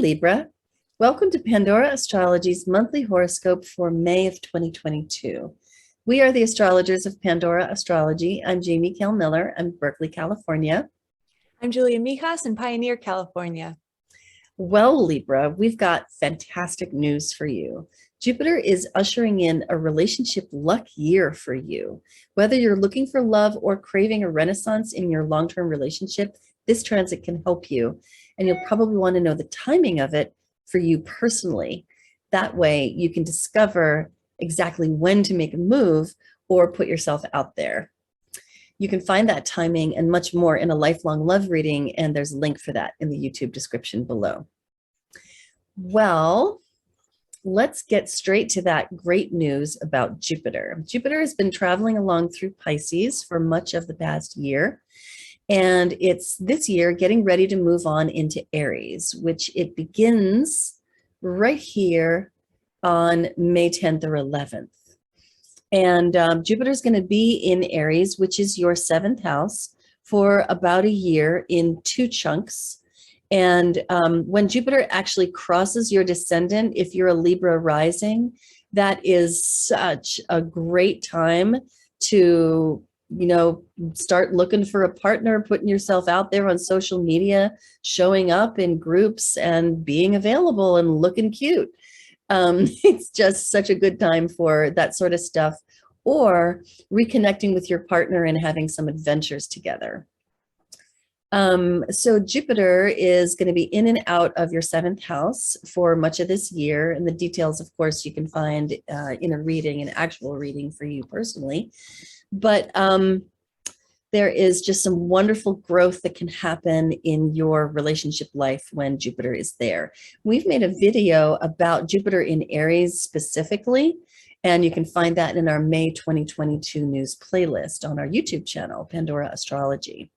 Libra. Welcome to Pandora Astrology's monthly horoscope for May of 2022. We are the astrologers of Pandora Astrology. I'm Jamie Kell Miller. I'm in Berkeley, California. I'm Julia Mijas in Pioneer, California. Well, Libra, we've got fantastic news for you. Jupiter is ushering in a relationship luck year for you. Whether you're looking for love or craving a renaissance in your long-term relationship, this transit can help you. And you'll probably want to know the timing of it for you personally. That way you can discover exactly when to make a move or put yourself out there. You can find that timing and much more in a lifelong love reading, and there's a link for that in the YouTube description below. Well, let's get straight to that great news about Jupiter. Jupiter has been traveling along through Pisces for much of the past year, and it's this year getting ready to move on into Aries, which it begins right here on May 10th or 11th. And Jupiter is going to be in Aries, which is your 7th house, for about a year in 2 chunks. And when Jupiter actually crosses your descendant, if you're a Libra rising, that is such a great time to, start looking for a partner, putting yourself out there on social media, showing up in groups and being available and looking cute. It's just such a good time for that sort of stuff, or reconnecting with your partner and having some adventures together. So Jupiter is going to be in and out of your 7th house for much of this year. And the details, of course, you can find in a reading, an actual reading for you personally. But there is just some wonderful growth that can happen in your relationship life when Jupiter is there. We've made a video about Jupiter in Aries specifically, and you can find that in our May 2022 news playlist on our YouTube channel, Pandora Astrology.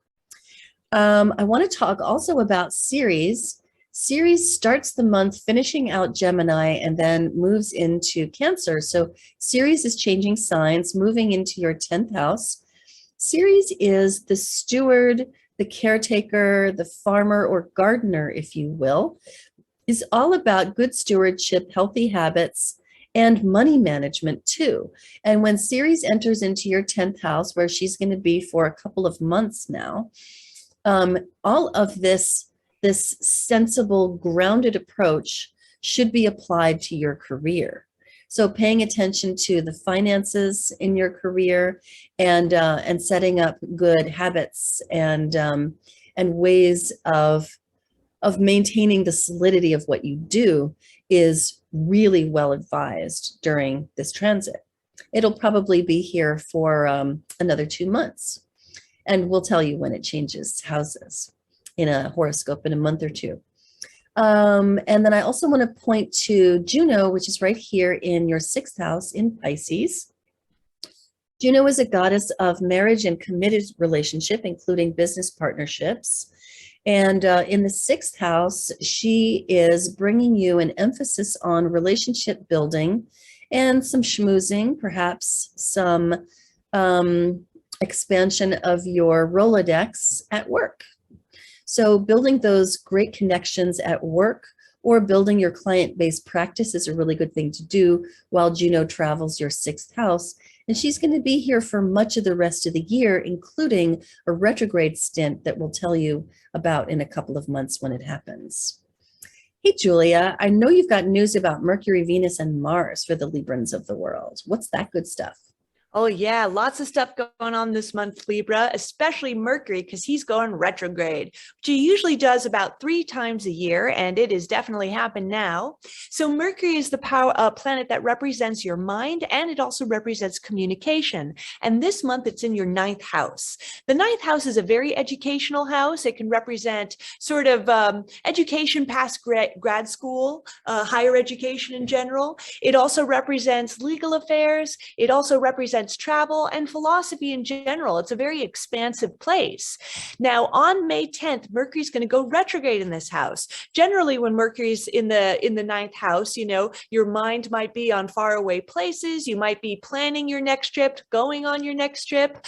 I want to talk also about Ceres. Ceres starts the month finishing out Gemini and then moves into Cancer. So Ceres is changing signs, moving into your 10th house. Ceres is the steward, the caretaker, the farmer or gardener, if you will, is all about good stewardship, healthy habits, and money management too. And when Ceres enters into your 10th house, where she's going to be for a couple of months now, all of this sensible, grounded approach should be applied to your career. So paying attention to the finances in your career and setting up good habits and ways of maintaining the solidity of what you do is really well advised during this transit. It'll probably be here for another 2 months. And we'll tell you when it changes houses in a horoscope in a month or 2. And then I also want to point to Juno, which is right here in your 6th house in Pisces. Juno is a goddess of marriage and committed relationship, including business partnerships. And in the 6th house, she is bringing you an emphasis on relationship building and some schmoozing, perhaps some expansion of your Rolodex at work. So building those great connections at work or building your client-based practice is a really good thing to do while Juno travels your 6th house. And she's going to be here for much of the rest of the year, including a retrograde stint that we'll tell you about in a couple of months when it happens. Hey, Julia, I know you've got news about Mercury, Venus, and Mars for the Librans of the world. What's that good stuff? Oh yeah, lots of stuff going on this month, Libra, especially Mercury, because he's going retrograde, which he usually does about 3 times a year, and it has definitely happened now. So Mercury is the planet that represents your mind, and it also represents communication. And this month it's in your 9th house. The 9th house is a very educational house. It can represent sort of education past grad school, higher education in general. It also represents legal affairs. It also represents represents travel and philosophy in general. It's a very expansive place. Now, on May 10th, Mercury's going to go retrograde in this house. Generally, when Mercury's in the ninth house, you know, your mind might be on faraway places. You might be planning your next trip, going on your next trip.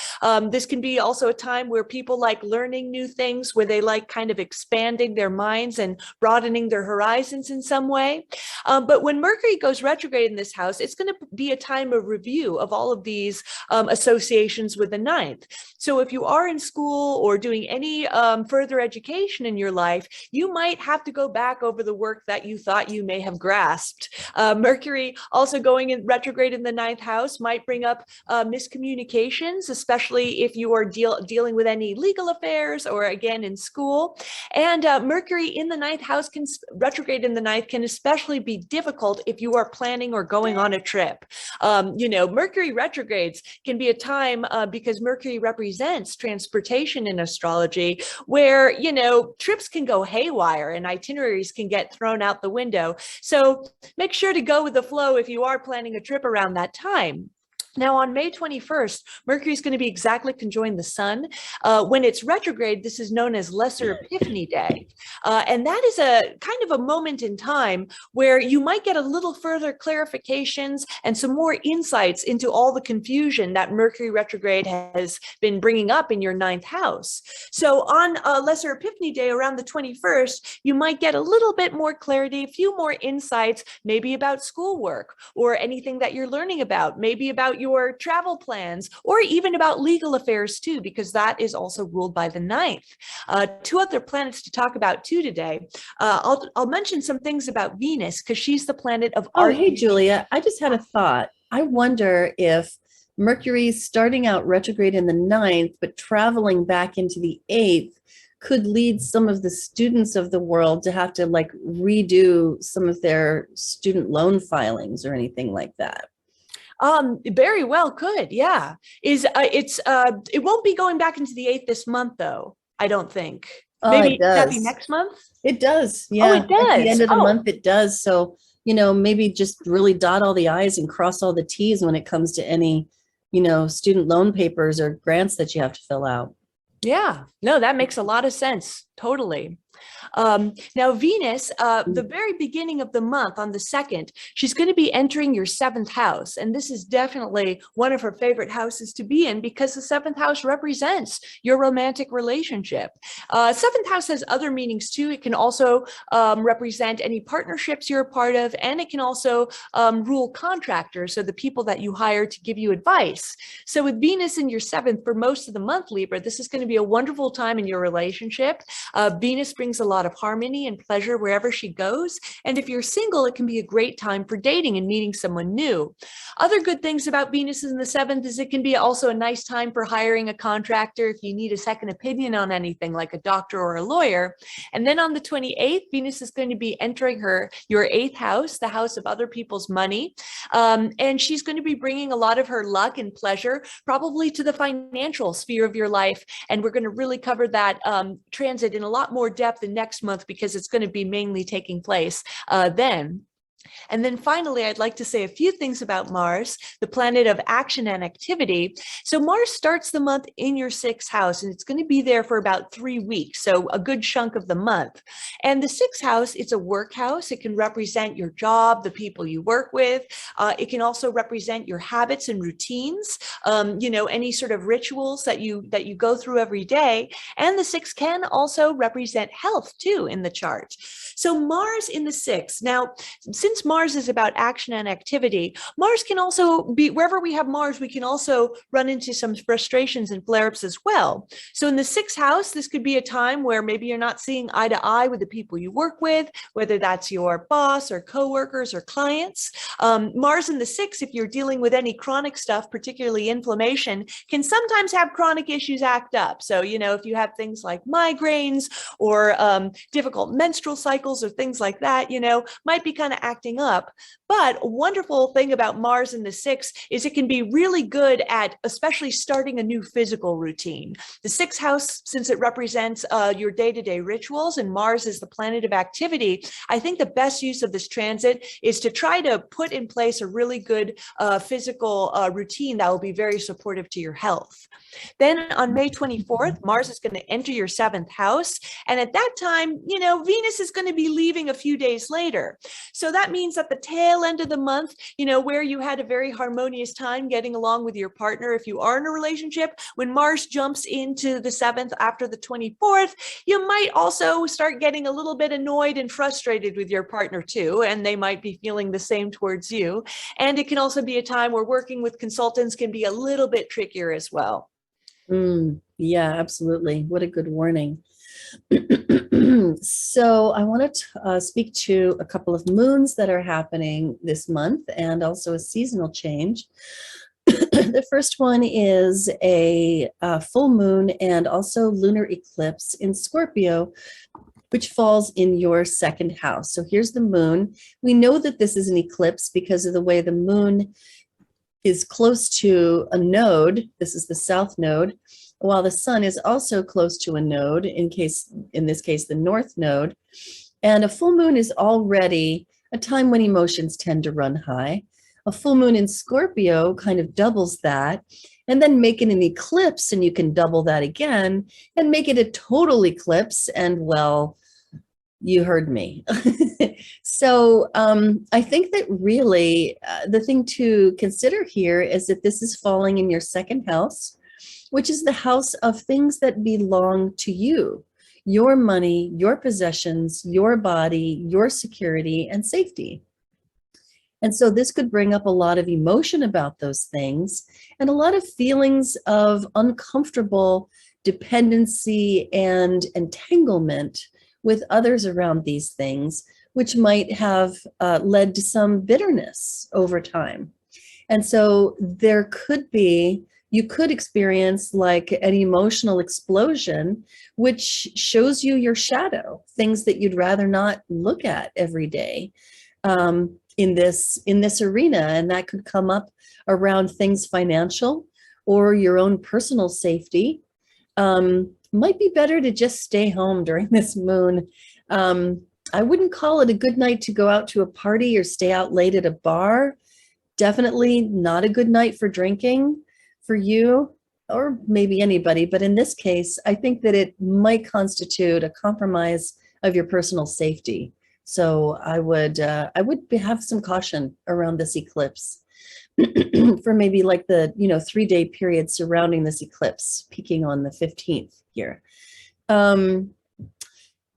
This can be also a time where people like learning new things, where they like kind of expanding their minds and broadening their horizons in some way. But when Mercury goes retrograde in this house, it's going to be a time of review of all of these associations with the ninth. So if you are in school or doing any further education in your life, you might have to go back over the work that you thought you may have grasped. Mercury also going in retrograde in the ninth house might bring up miscommunications, especially if you are dealing with any legal affairs or again in school. And Mercury in the ninth house can retrograde in the ninth can especially be difficult if you are planning or going on a trip. You know, Mercury retrogrades can be a time because Mercury represents transportation in astrology, where, you know, trips can go haywire and itineraries can get thrown out the window. So make sure to go with the flow if you are planning a trip around that time. Now, on May 21st, Mercury is going to be exactly conjoined the sun. When it's retrograde, this is known as Lesser Epiphany Day. And that is a kind of a moment in time where you might get a little further clarifications and some more insights into all the confusion that Mercury retrograde has been bringing up in your ninth house. So on Lesser Epiphany Day, around the 21st, you might get a little bit more clarity, a few more insights, maybe about schoolwork or anything that you're learning about, maybe about your travel plans, or even about legal affairs too, because that is also ruled by the ninth. Two other planets to talk about too today. I'll mention some things about Venus because she's the planet of art. Oh, hey, Julia, I just had a thought. I wonder if Mercury's starting out retrograde in the ninth, but traveling back into the eighth could lead some of the students of the world to have to like redo some of their student loan filings or anything like that. Very well could, yeah. It won't be going back into the eighth this month, though, I don't think. Maybe that'd be next month? It does, yeah. Oh, it does. At the end of the month, it does. So, you know, maybe just really dot all the I's and cross all the T's when it comes to any, you know, student loan papers or grants that you have to fill out. Yeah, no, that makes a lot of sense. Totally. Now, Venus, the very beginning of the month on the 2nd, she's going to be entering your 7th house. And this is definitely one of her favorite houses to be in because the 7th house represents your romantic relationship. 7th house has other meanings too. It can also represent any partnerships you're a part of, and it can also rule contractors, so the people that you hire to give you advice. So with Venus in your 7th for most of the month, Libra, this is going to be a wonderful time in your relationship. Venus brings a lot of harmony and pleasure wherever she goes. And if you're single, it can be a great time for dating and meeting someone new. Other good things about Venus in the 7th is it can be also a nice time for hiring a contractor if you need a second opinion on anything like a doctor or a lawyer. And then on the 28th, Venus is going to be entering your 8th house, the house of other people's money. And she's going to be bringing a lot of her luck and pleasure, probably to the financial sphere of your life. And we're going to really cover that transit in a lot more depth in next month because it's going to be mainly taking place then. And then finally, I'd like to say a few things about Mars, the planet of action and activity. So Mars starts the month in your 6th house, and it's going to be there for about 3 weeks, so a good chunk of the month. And the 6th house, it's a work house. It can represent your job, the people you work with. It can also represent your habits and routines, you know, any sort of rituals that you go through every day. And the 6th can also represent health too in the chart. So Mars in the 6th. Now, since Mars is about action and activity, Mars can also be, wherever we have Mars, we can also run into some frustrations and flare-ups as well. So in the 6th house, this could be a time where maybe you're not seeing eye to eye with the people you work with, whether that's your boss or coworkers or clients. Mars in the 6th, if you're dealing with any chronic stuff, particularly inflammation, can sometimes have chronic issues act up. So, you know, if you have things like migraines or difficult menstrual cycles or things like that, you know, might be kind of acting acting up. But a wonderful thing about Mars in the sixth is it can be really good at especially starting a new physical routine. The sixth house, since it represents your day-to-day rituals, and Mars is the planet of activity, I think the best use of this transit is to try to put in place a really good physical routine that will be very supportive to your health. Then on May 24th, Mars is going to enter your seventh house. And at that time, Venus is going to be leaving a few days later. So that means at the tail end of the month, where you had a very harmonious time getting along with your partner, if you are in a relationship, when Mars jumps into the seventh after the 24th, you might also start getting a little bit annoyed and frustrated with your partner too. And they might be feeling the same towards you. And it can also be a time where working with consultants can be a little bit trickier as well. Yeah, absolutely. What a good warning. So I want to speak to a couple of moons that are happening this month and also a seasonal change. The first one is a full moon and also lunar eclipse in Scorpio, which falls in your second house. So here's the moon. We know that this is an eclipse because of the way the moon is close to a node. This is the south node, while the sun is also close to a node, in this case, the north node. And a full moon is already a time when emotions tend to run high. A full moon in Scorpio kind of doubles that, and then make it an eclipse, and you can double that again and make it a total eclipse. And well, you heard me. So I think that really the thing to consider here is that this is falling in your second house, which is the house of things that belong to you, your money, your possessions, your body, your security and safety. And so this could bring up a lot of emotion about those things and a lot of feelings of uncomfortable dependency and entanglement with others around these things, which might have led to some bitterness over time. And so you could experience like an emotional explosion, which shows you your shadow, things that you'd rather not look at every day in this arena. And that could come up around things financial or your own personal safety. Might be better to just stay home during this moon. I wouldn't call it a good night to go out to a party or stay out late at a bar. Definitely not a good night for drinking for you or maybe anybody. But in this case, I think that it might constitute a compromise of your personal safety. So I would have some caution around this eclipse. For maybe like the 3-day period surrounding this eclipse, peaking on the 15th here.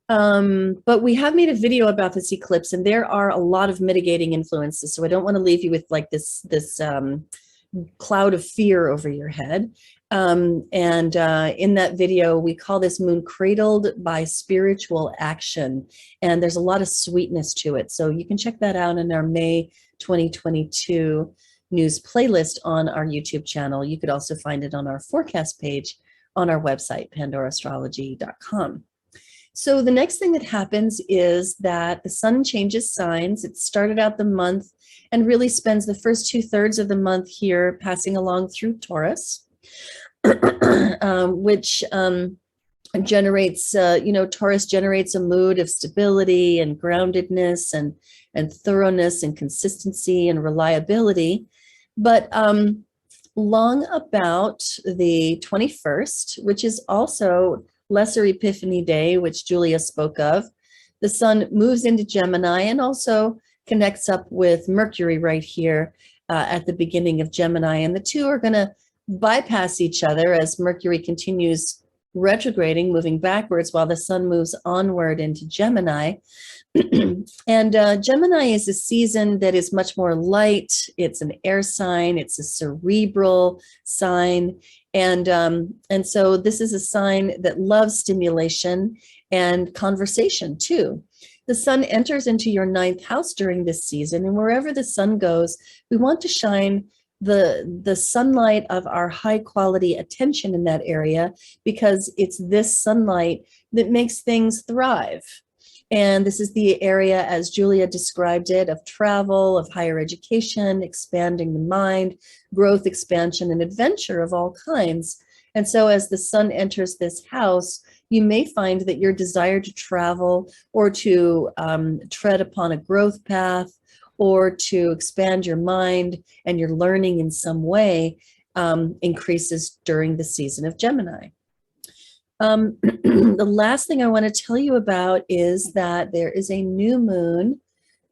But we have made a video about this eclipse, and there are a lot of mitigating influences. So I don't want to leave you with like this cloud of fear over your head. In that video, we call this moon Cradled by Spiritual Action, and there's a lot of sweetness to it. So you can check that out in our May 2022 news playlist on our YouTube channel. You could also find it on our forecast page on our website, pandorastrology.com. So the next thing that happens is that the sun changes signs. It started out the month and really spends the first 2/3 of the month here passing along through Taurus, which generates, Taurus generates a mood of stability and groundedness and thoroughness and consistency and reliability. But long about the 21st, which is also Lesser Epiphany Day, which Julia spoke of, the sun moves into Gemini and also connects up with Mercury right here at the beginning of Gemini. And the two are going to bypass each other as Mercury continues retrograding, moving backwards, while the sun moves onward into Gemini. And Gemini is a season that is much more light. It's an air sign. It's a cerebral sign. And so this is a sign that loves stimulation and conversation too. The sun enters into your 9th house during this season, and wherever the sun goes, we want to shine the sunlight of our high quality attention in that area, because it's this sunlight that makes things thrive. And this is the area, as Julia described it, of travel, of higher education, expanding the mind, growth, expansion, and adventure of all kinds. And so as the sun enters this house, you may find that your desire to travel or to tread upon a growth path or to expand your mind and your learning in some way increases during the season of Gemini. The last thing I want to tell you about is that there is a new moon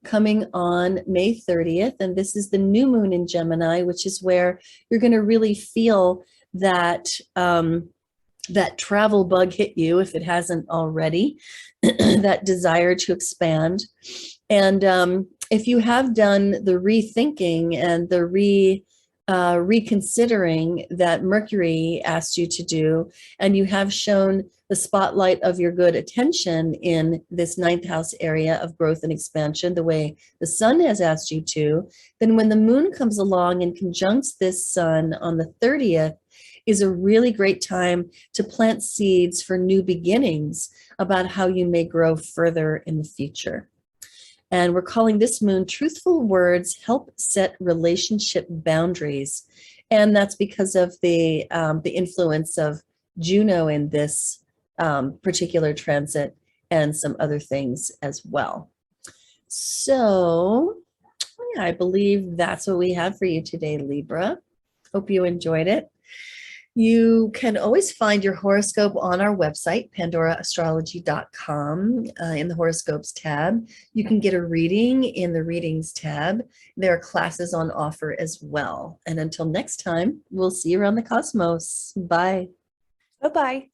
coming on May 30th, and this is the new moon in Gemini, which is where you're going to really feel that that travel bug hit you, if it hasn't already, that desire to expand. And if you have done the rethinking and the reconsidering that Mercury asked you to do, and you have shown the spotlight of your good attention in this ninth house area of growth and expansion, the way the sun has asked you to, then when the moon comes along and conjuncts this sun on the 30th, is a really great time to plant seeds for new beginnings about how you may grow further in the future. And we're calling this moon Truthful Words Help Set Relationship Boundaries. And that's because of the influence of Juno in this particular transit and some other things as well. So yeah, I believe that's what we have for you today, Libra. Hope you enjoyed it. You can always find your horoscope on our website, pandoraastrology.com, in the horoscopes tab. You can get a reading in the readings tab. There are classes on offer as well. And until next time, we'll see you around the cosmos. Bye. Bye-bye.